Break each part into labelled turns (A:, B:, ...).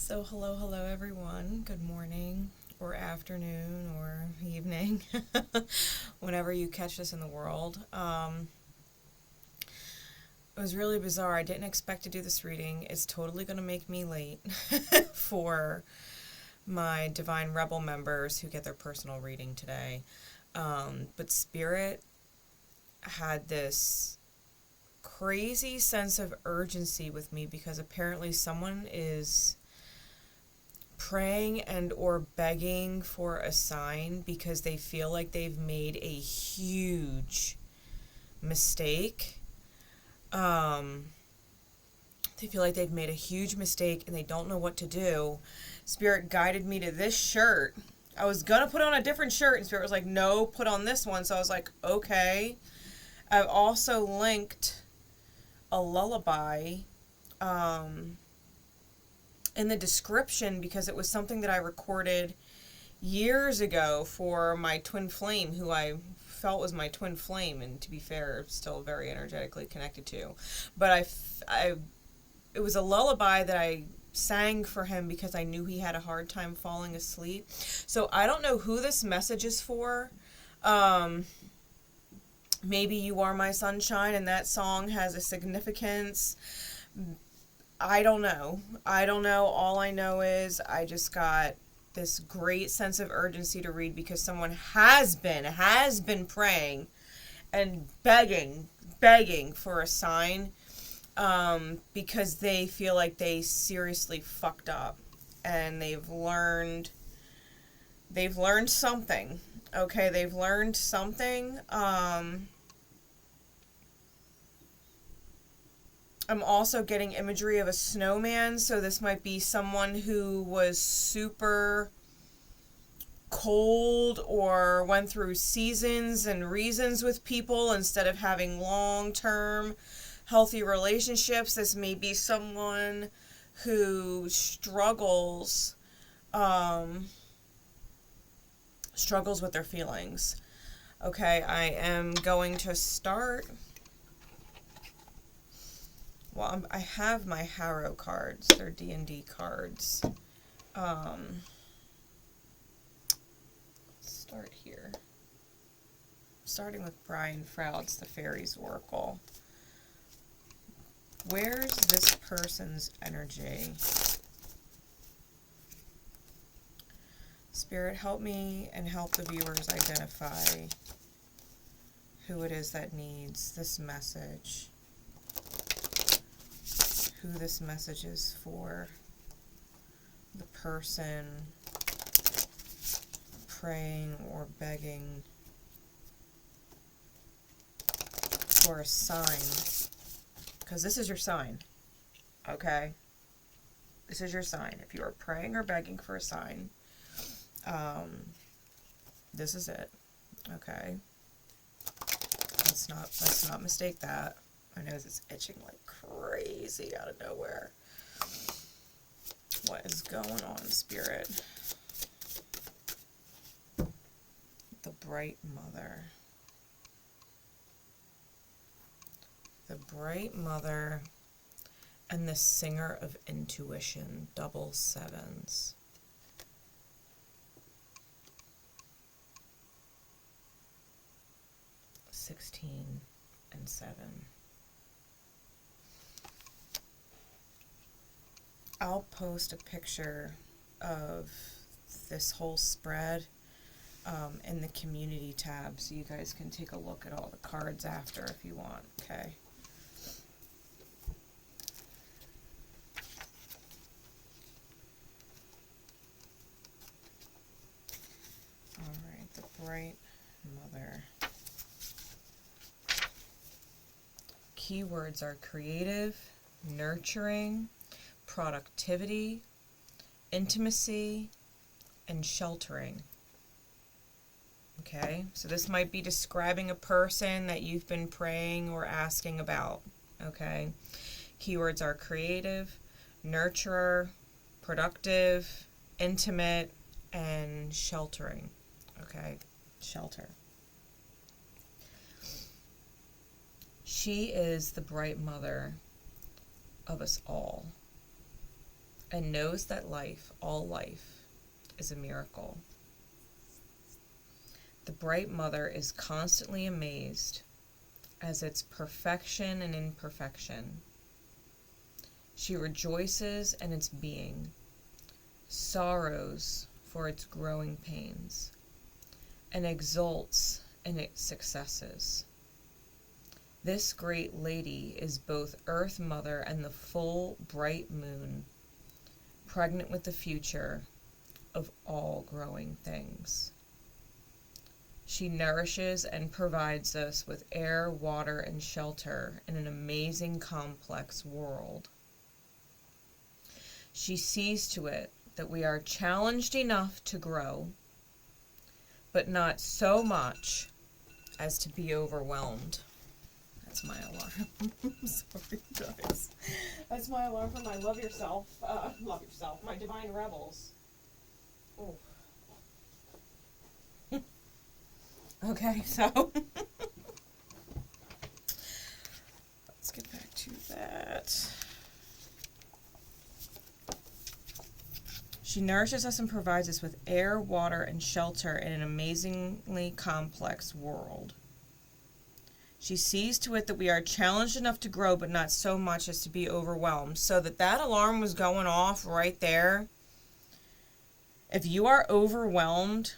A: So hello everyone. Good morning or afternoon or evening, whenever you catch this in the world. It was really bizarre. I didn't expect to do this reading. It's totally going to make me late for my Divine Rebel members who get their personal reading today. But Spirit had this crazy sense of urgency with me because apparently someone is praying and or begging for a sign because they feel like they've made a huge mistake. They feel like they've made a huge mistake and they don't know what to do. Spirit guided me to this shirt. I was gonna put on a different shirt and Spirit was like, no, put on this one. So I was like, okay. I've also linked a lullaby in the description because it was something that I recorded years ago for my twin flame, who I felt was my twin flame, and to be fair, still very energetically connected to. But it was a lullaby that I sang for him because I knew he had a hard time falling asleep. So I don't know who this message is for. Maybe you are my sunshine and that song has a significance. I don't know. All I know is I just got this great sense of urgency to read because someone has been praying and begging for a sign, because they feel like they seriously fucked up and they've learned something. Okay, they've learned something. I'm also getting imagery of a snowman, so this might be someone who was super cold or went through seasons and reasons with people instead of having long-term healthy relationships. This may be someone who struggles with their feelings. Okay, I am going to start. Well, I have my Harrow cards. They're D&D cards. Start here. Starting with Brian Froud's The Fairies Oracle. Where's this person's energy? Spirit, help me and help the viewers identify who it is that needs this message. Who this message is for. The person praying or begging for a sign. Because this is your sign. Okay? This is your sign. If you are praying or begging for a sign, this is it. Okay? Let's not mistake that. My nose is itching like crazy out of nowhere. What is going on, Spirit? The Bright Mother. The Bright Mother and the Singer of Intuition, double sevens. $16 and $7. I'll post a picture of this whole spread in the community tab so you guys can take a look at all the cards after if you want, okay? Alright, the Bright Mother. Keywords are creative, nurturing, productivity, intimacy, and sheltering. Okay, so this might be describing a person that you've been praying or asking about. Okay, keywords are creative, nurturer, productive, intimate, and sheltering. Okay, shelter. She is the bright mother of us all. and knows that life, all life, is a miracle. The bright mother is constantly amazed as its perfection and imperfection. She rejoices in its being, sorrows for its growing pains, and exults in its successes. This great lady is both Earth Mother and the full bright moon, pregnant with the future of all growing things. She nourishes and provides us with air, water, and shelter in an amazing, complex world. She sees to it that we are challenged enough to grow, but not so much as to be overwhelmed. That's my alarm. Sorry, guys. That's my alarm for my love yourself, my divine rebels. Oh. Okay, so let's get back to that. She nourishes us and provides us with air, water, and shelter in an amazingly complex world. She sees to it that we are challenged enough to grow, but not so much as to be overwhelmed. So that alarm was going off right there. If you are overwhelmed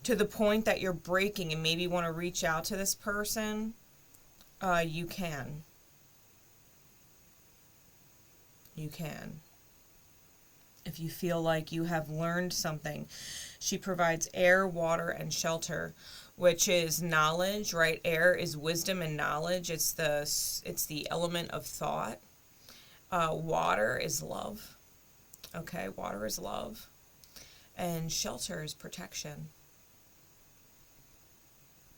A: to the point that you're breaking and maybe want to reach out to this person, you can. You can. If you feel like you have learned something. She provides air, water, and shelter, which is knowledge, right? Air is wisdom and knowledge. It's the element of thought. Water is love. Okay, water is love. And shelter is protection.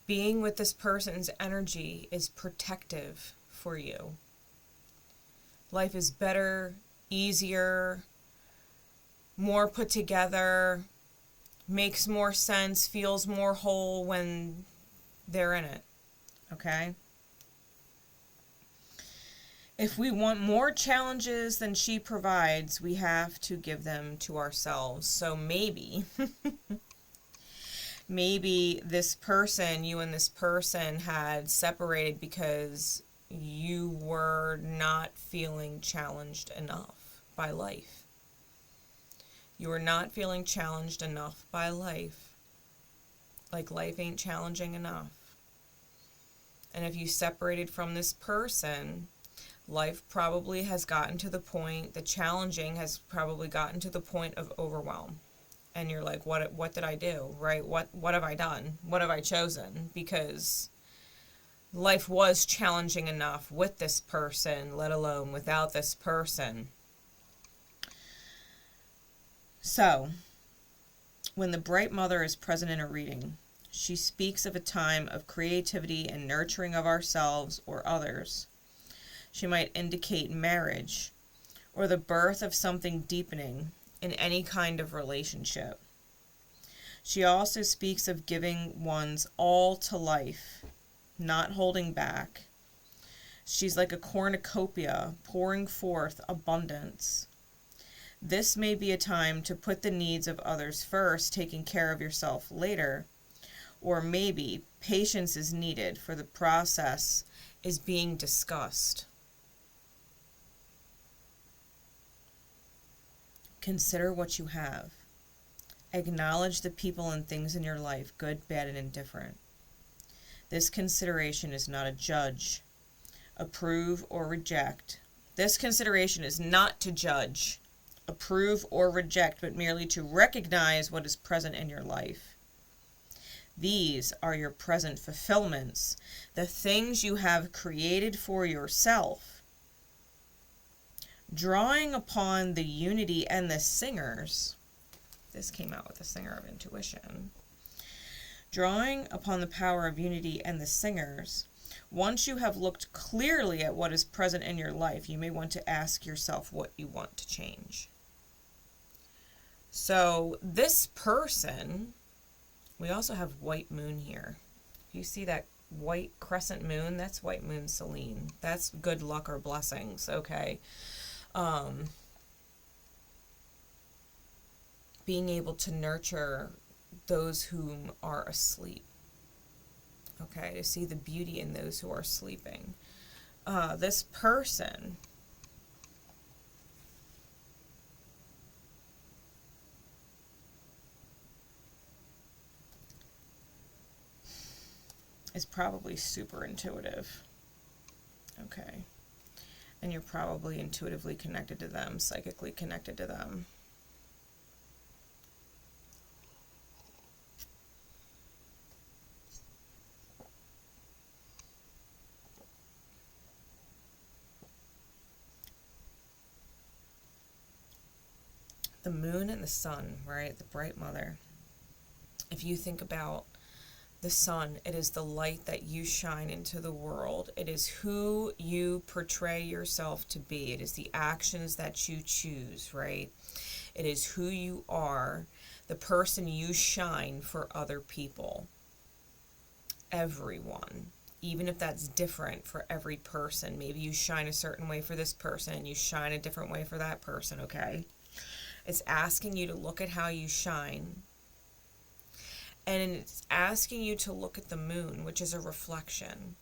A: Being with this person's energy is protective for you. Life is better, easier, more put together, makes more sense, feels more whole when they're in it. Okay? If we want more challenges than she provides, we have to give them to ourselves. So maybe this person, you and this person had separated because you were not feeling challenged enough by life. You were not feeling challenged enough by life. Like life ain't challenging enough. And if you separated from this person, life probably has gotten to the point, the challenging has probably gotten to the point of overwhelm. And you're like, what did I do, right? What have I done? What have I chosen? Because life was challenging enough with this person, let alone without this person. So, when the bright mother is present in a reading, she speaks of a time of creativity and nurturing of ourselves or others. She might indicate marriage or the birth of something deepening in any kind of relationship. She also speaks of giving one's all to life, not holding back. She's like a cornucopia, pouring forth abundance. This may be a time to put the needs of others first, taking care of yourself later. Or maybe patience is needed for the process is being discussed. Consider what you have. Acknowledge the people and things in your life, good, bad, and indifferent. This consideration is not a judge, approve, or reject. This consideration is not to judge, approve, or reject, but merely to recognize what is present in your life. These are your present fulfillments, the things you have created for yourself. Drawing upon the unity and the singers, this came out with the singer of intuition. Drawing upon the power of unity and the singers, once you have looked clearly at what is present in your life, you may want to ask yourself what you want to change. So this person, we also have white moon here. You see that white crescent moon? That's white moon Selene. That's good luck or blessings, okay? Being able to nurture those whom are asleep. Okay, to see the beauty in those who are sleeping. This person is probably super intuitive. Okay. And you're probably intuitively connected to them, psychically connected to them. The moon and the sun, right? The bright mother. If you think about the sun, it is the light that you shine into the world. It is who you portray yourself to be. It is the actions that you choose, right? It is who you are, the person you shine for other people. Everyone. Even if that's different for every person. Maybe you shine a certain way for this person and you shine a different way for that person, okay? It's asking you to look at how you shine. And it's asking you to look at the moon, which is a reflection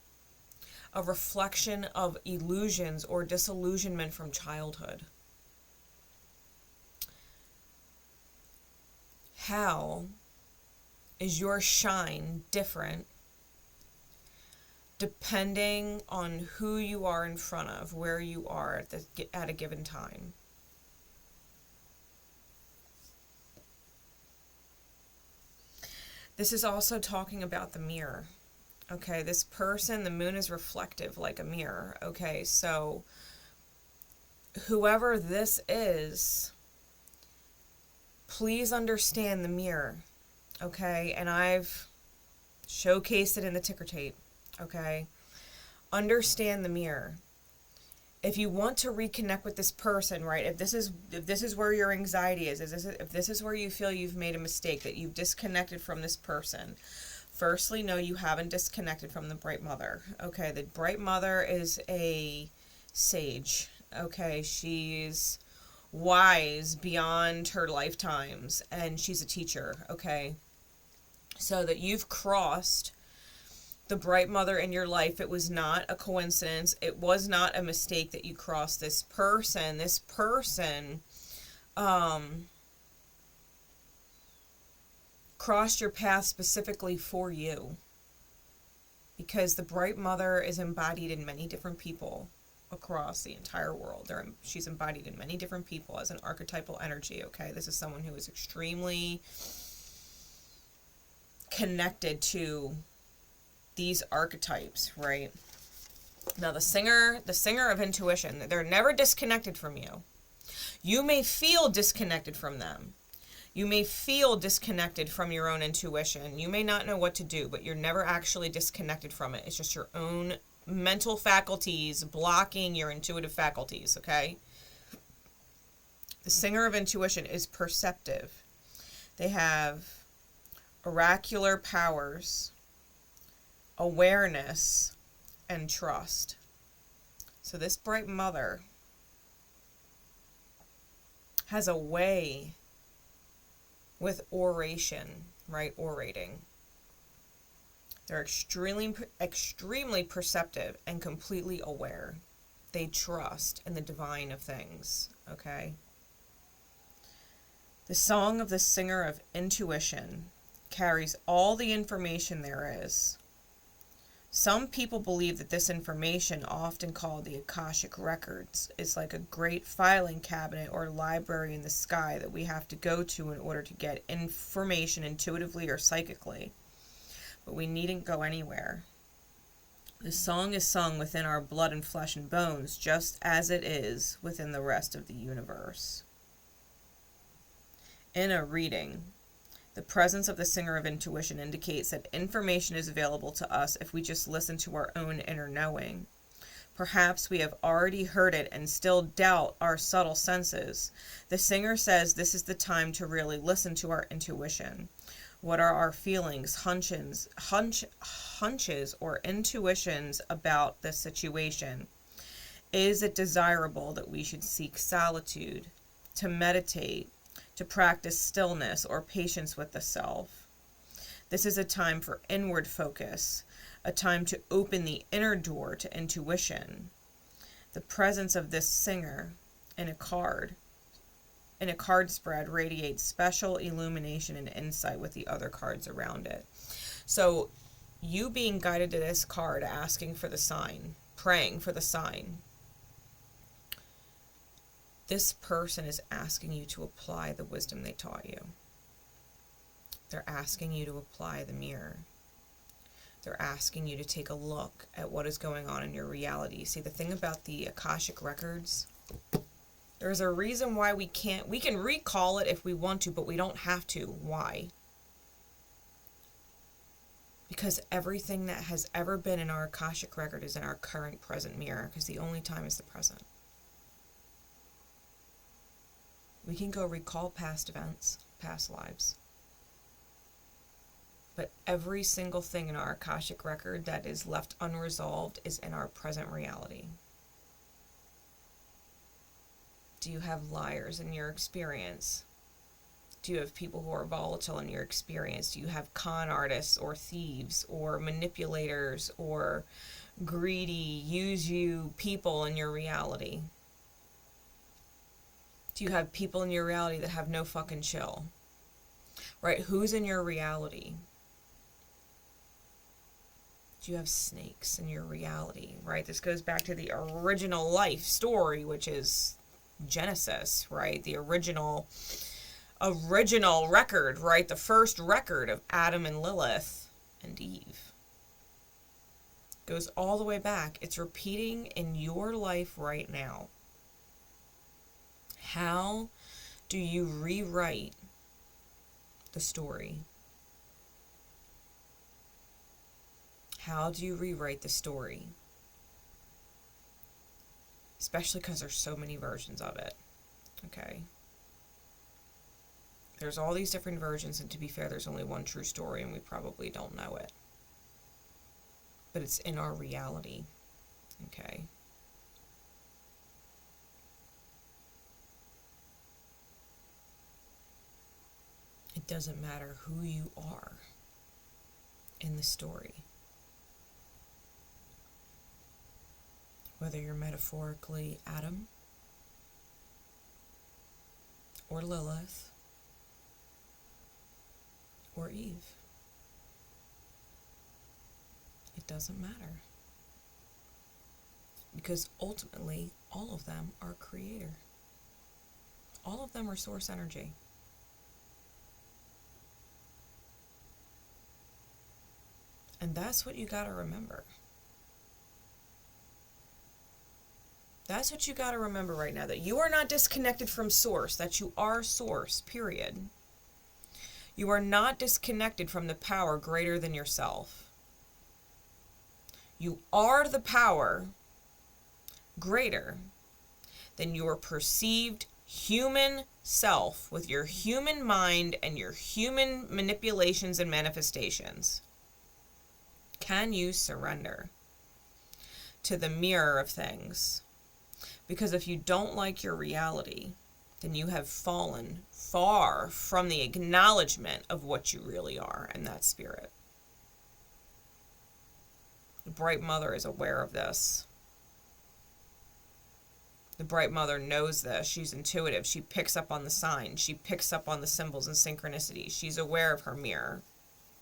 A: of illusions or disillusionment from childhood. How is your shine different depending on who you are in front of, where you are at a given time? This is also talking about the mirror. Okay, this person, the moon is reflective like a mirror. Okay, so whoever this is, please understand the mirror. Okay, and I've showcased it in the ticker tape. Okay, understand the mirror. If you want to reconnect with this person, right, if this is where your anxiety is, if this is where you feel you've made a mistake, that you've disconnected from this person, firstly, no, you haven't disconnected from the bright mother. Okay, the bright mother is a sage. Okay, she's wise beyond her lifetimes, and she's a teacher. Okay, so that you've crossed the bright mother in your life. It was not a coincidence. It was not a mistake that you crossed this person. This person crossed your path specifically for you, because the bright mother is embodied in many different people across the entire world. She's embodied in many different people as an archetypal energy. Okay, this is someone who is extremely connected to these archetypes, right? Now the singer of intuition, they're never disconnected from you. You may feel disconnected from them. You may feel disconnected from your own intuition. You may not know what to do, but you're never actually disconnected from it. It's just your own mental faculties blocking your intuitive faculties, okay? The singer of intuition is perceptive. They have oracular powers, awareness, and trust. So this bright mother has a way with oration, right? Orating. They're extremely perceptive and completely aware. They trust in the divine of things, okay? The song of the singer of intuition carries all the information there is. Some people believe that this information, often called the Akashic Records, is like a great filing cabinet or library in the sky that we have to go to in order to get information intuitively or psychically. But we needn't go anywhere. The song is sung within our blood and flesh and bones, just as it is within the rest of the universe. In a reading, the presence of the singer of intuition indicates that information is available to us if we just listen to our own inner knowing. Perhaps we have already heard it and still doubt our subtle senses. The singer says this is the time to really listen to our intuition. What are our feelings, hunches, or intuitions about this situation? Is it desirable that we should seek solitude, to meditate, to practice stillness or patience with the self? This is a time for inward focus, a time to open the inner door to intuition. The presence of this singer in a card spread radiates special illumination and insight with the other cards around it. So you being guided to this card, asking for the sign, praying for the sign, this person is asking you to apply the wisdom they taught you. They're asking you to apply the mirror. They're asking you to take a look at what is going on in your reality. See, the thing about the Akashic records, there's a reason why we can recall it if we want to, but we don't have to. Why? Because everything that has ever been in our Akashic record is in our current present mirror, because the only time is the present. We can go recall past events, past lives. But every single thing in our Akashic record that is left unresolved is in our present reality. Do you have liars in your experience? Do you have people who are volatile in your experience? Do you have con artists or thieves or manipulators or greedy, use you people in your reality? Do you have people in your reality that have no fucking chill? Right? Who's in your reality? Do you have snakes in your reality? Right? This goes back to the original life story, which is Genesis, right? The original record, right? The first record of Adam and Lilith and Eve. Goes all the way back. It's repeating in your life right now. How do you rewrite the story? How do you rewrite the story? Especially because there's so many versions of it. Okay? There's all these different versions, and to be fair, there's only one true story, and we probably don't know it. But it's in our reality. Okay? It doesn't matter who you are in the story. Whether you're metaphorically Adam or Lilith or Eve. It doesn't matter. Because ultimately, all of them are creator. All of them are source energy. And that's what you gotta remember. That's what you got to remember right now, that you are not disconnected from source, that you are source, period. You are not disconnected from the power greater than yourself. You are the power greater than your perceived human self with your human mind and your human manipulations and manifestations. Can you surrender to the mirror of things? Because if you don't like your reality, then you have fallen far from the acknowledgement of what you really are, and that's spirit. The Bright Mother is aware of this. The Bright Mother knows this. She's intuitive. She picks up on the signs. She picks up on the symbols and synchronicities. She's aware of her mirror.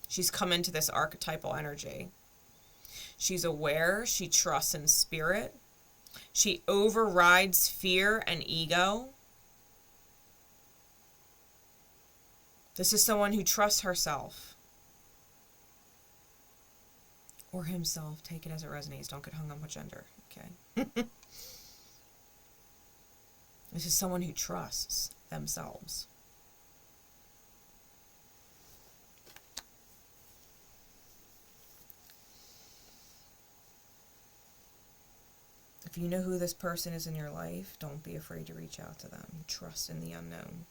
A: She's come into this archetypal energy. She's aware. She trusts in spirit. She overrides fear and ego. This is someone who trusts herself. Or himself. Take it as it resonates. Don't get hung up on gender. Okay? This is someone who trusts themselves. If you know who this person is in your life, don't be afraid to reach out to them. Trust in the unknown.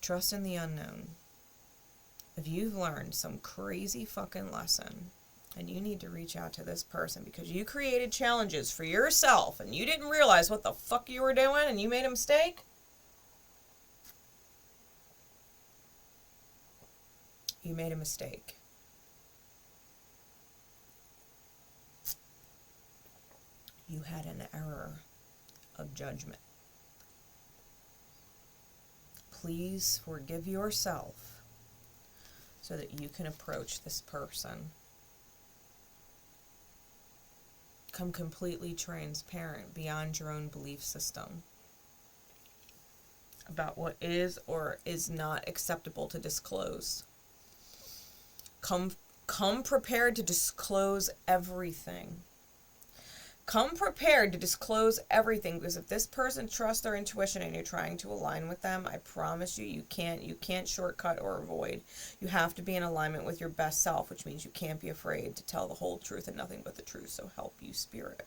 A: Trust in the unknown. If you've learned some crazy fucking lesson And you need to reach out to this person because you created challenges for yourself and you didn't realize what the fuck you were doing and you made a mistake. You made a mistake. You had an error of judgment. Please forgive yourself so that you can approach this person. Become completely transparent beyond your own belief system about what is or is not acceptable to disclose. Come prepared to disclose everything. Come prepared to disclose everything, because if this person trusts their intuition and you're trying to align with them, I promise you, you can't shortcut or avoid. You have to be in alignment with your best self, which means you can't be afraid to tell the whole truth and nothing but the truth. So help you, Spirit.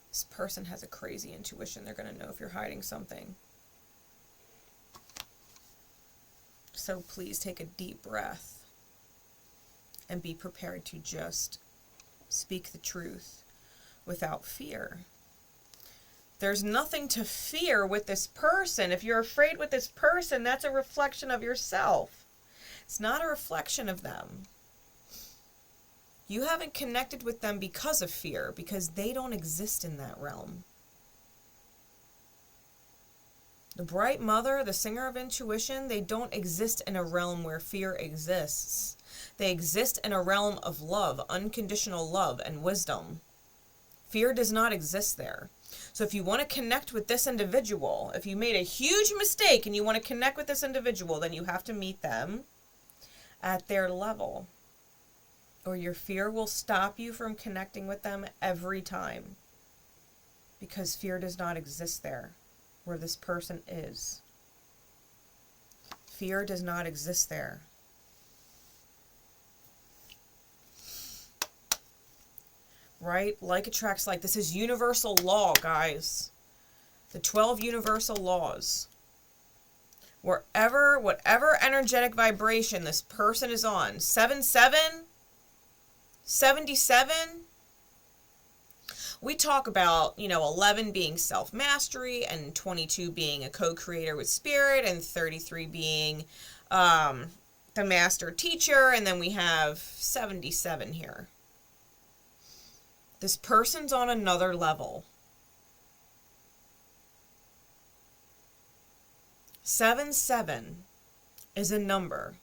A: This person has a crazy intuition. They're going to know if you're hiding something. So please take a deep breath and be prepared to just speak the truth without fear. There's nothing to fear with this person. If you're afraid with this person, that's a reflection of yourself. It's not a reflection of them. You haven't connected with them because of fear, because they don't exist in that realm. The bright mother, the singer of intuition, they don't exist in a realm where fear exists. They exist in a realm of love, unconditional love and wisdom. Fear does not exist there. So if you want to connect with this individual, if you made a huge mistake and you want to connect with this individual, then you have to meet them at their level, or your fear will stop you from connecting with them every time, because fear does not exist there where this person is. Fear does not exist there. Right? Like attracts like. This is universal law, guys. The 12 universal laws. Whatever energetic vibration this person is on, 77, 77, we talk about, 11 being self-mastery, and 22 being a co-creator with spirit, and 33 being the master teacher, and then we have 77 here. This person's on another level. 77 is a number.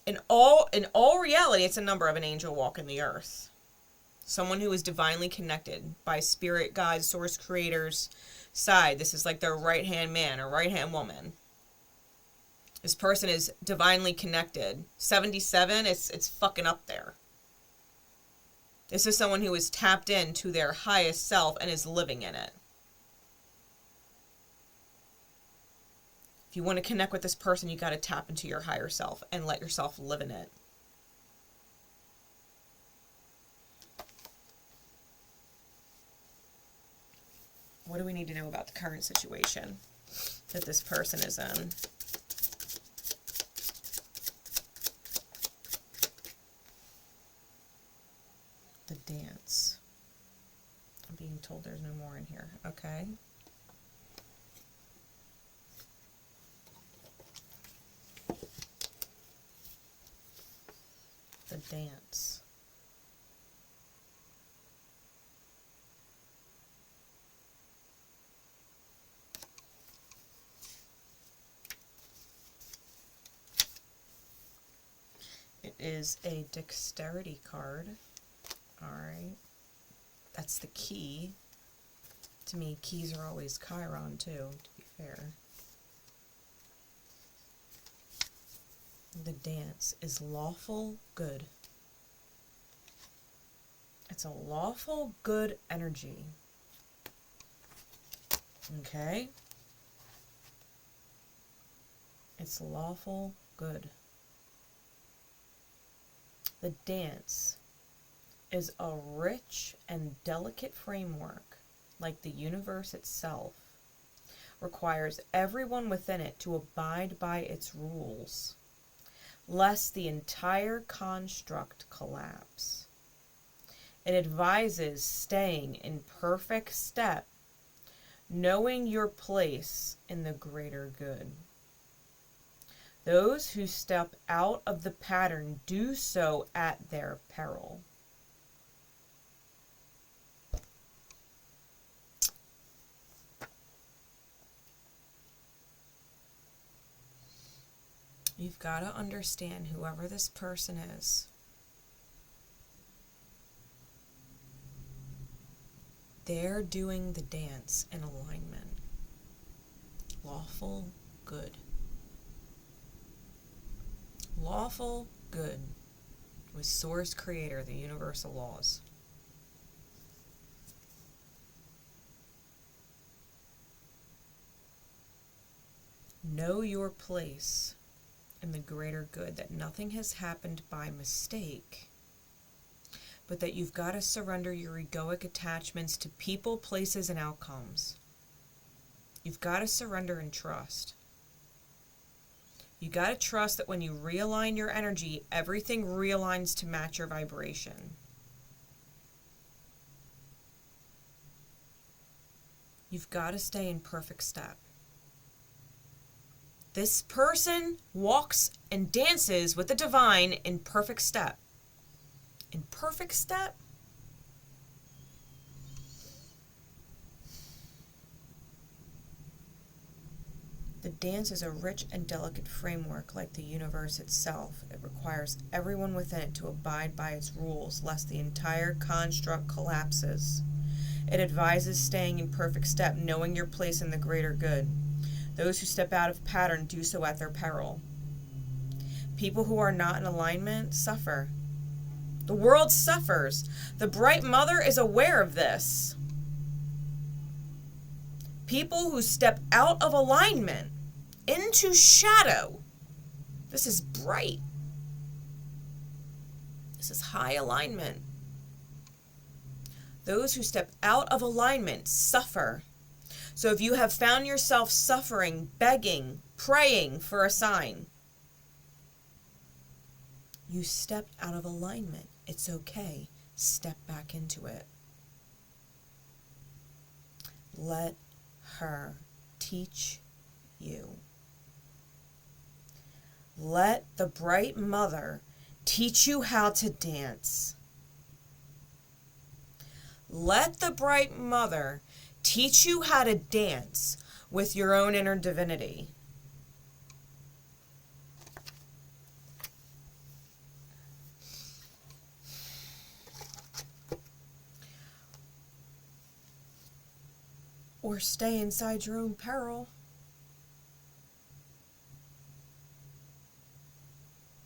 A: In all reality, it's a number of an angel walking the earth. Someone who is divinely connected by spirit, God, source, creator's side. This is like their right-hand man or right-hand woman. This person is divinely connected. 77, it's fucking up there. This is someone who is tapped into their highest self and is living in it. If you want to connect with this person, you got to tap into your higher self and let yourself live in it. What do we need to know about the current situation that this person is in? The dance. I'm being told there's no more in here. Okay. The dance. It is a dexterity card. Alright. That's the key. To me, keys are always Chiron, too, to be fair. The dance is lawful good. It's a lawful good energy. Okay? It's lawful good. The dance is a rich and delicate framework, like the universe itself, requires everyone within it to abide by its rules. lest the entire construct collapse. It advises staying in perfect step, knowing your place in the greater good. Those who step out of the pattern do so at their peril. You've got to understand, whoever this person is, they're doing the dance in alignment. Lawful good. Lawful good with Source Creator, the universal laws. Know your place in the greater good, that nothing has happened by mistake, but that you've got to surrender your egoic attachments to people, places, and outcomes. You've got to surrender and trust. You got to trust that when you realign your energy, everything realigns to match your vibration. You've got to stay in perfect step. This person walks and dances with the divine in perfect step. In perfect step? The dance is a rich and delicate framework like the universe itself. It requires everyone within it to abide by its rules, lest the entire construct collapses. It advises staying in perfect step, knowing your place in the greater good. Those who step out of pattern do so at their peril. People who are not in alignment suffer. The world suffers. The Bright Mother is aware of this. People who step out of alignment into shadow. This is bright. This is high alignment. Those who step out of alignment suffer. So if you have found yourself suffering, begging, praying for a sign, you stepped out of alignment. It's okay. Step back into it. Let her teach you. Let the Bright Mother teach you how to dance. Let the Bright Mother teach you how to dance with your own inner divinity. Or stay inside your own peril.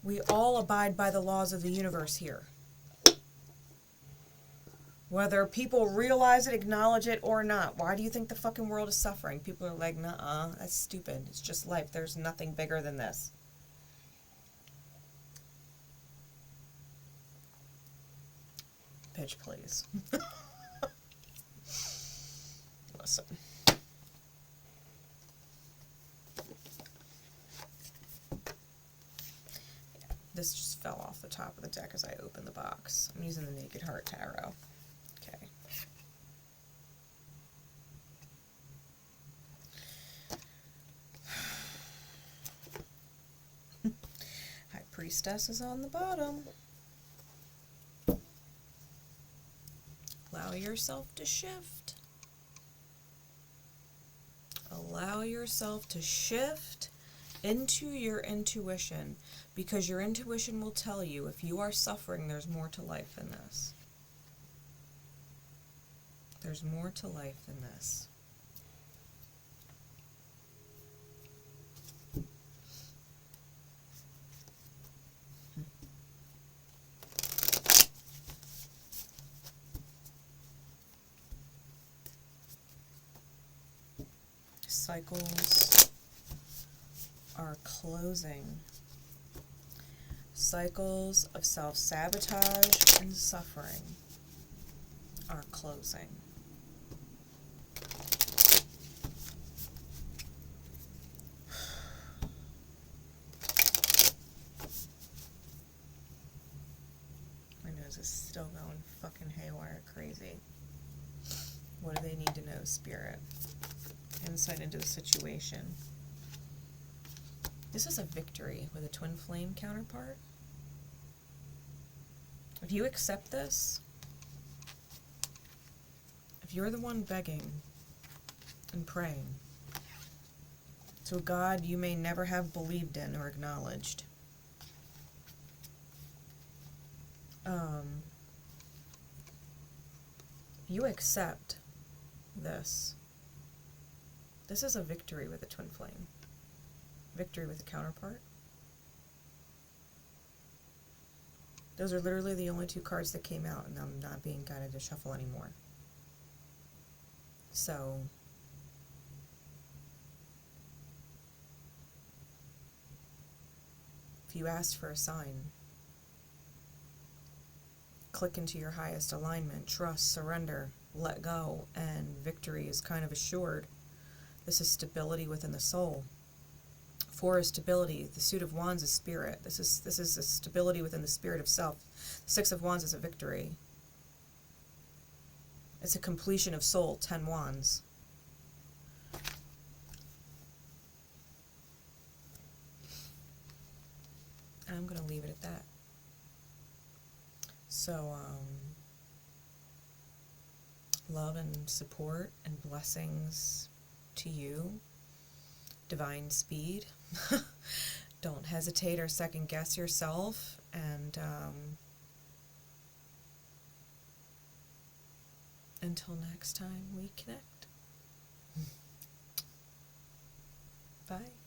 A: We all abide by the laws of the universe here. Whether people realize it, acknowledge it, or not. Why do you think the fucking world is suffering? People are like, nuh-uh, that's stupid. It's just life. There's nothing bigger than this. Bitch, please. Listen. This just fell off the top of the deck as I opened the box. I'm using the Naked Heart Tarot. Okay. High Priestess is on the bottom. Allow yourself to shift. Allow yourself to shift into your intuition, because your intuition will tell you if you are suffering, there's more to life than this. There's more to life than this. Cycles are closing. Cycles of self-sabotage and suffering are closing. still going fucking haywire crazy. What do they need to know, Spirit? Insight into the situation. This is a victory with a twin flame counterpart. If you accept this, if you're the one begging and praying to a God you may never have believed in or acknowledged, you accept this. This is a victory with a twin flame. Victory with a counterpart. Those are literally the only two cards that came out, and I'm not being guided to shuffle anymore. So, if you asked for a sign, click into your highest alignment, trust, surrender, let go, and victory is kind of assured. This is stability within the soul. 4 is stability. The Suit of Wands is spirit. This is a stability within the spirit of self. 6 of Wands is a victory. It's a completion of soul, 10 Wands. And I'm going to leave it at that. So, love and support and blessings to you. Divine speed. Don't hesitate or second guess yourself. And until next time we connect. Bye.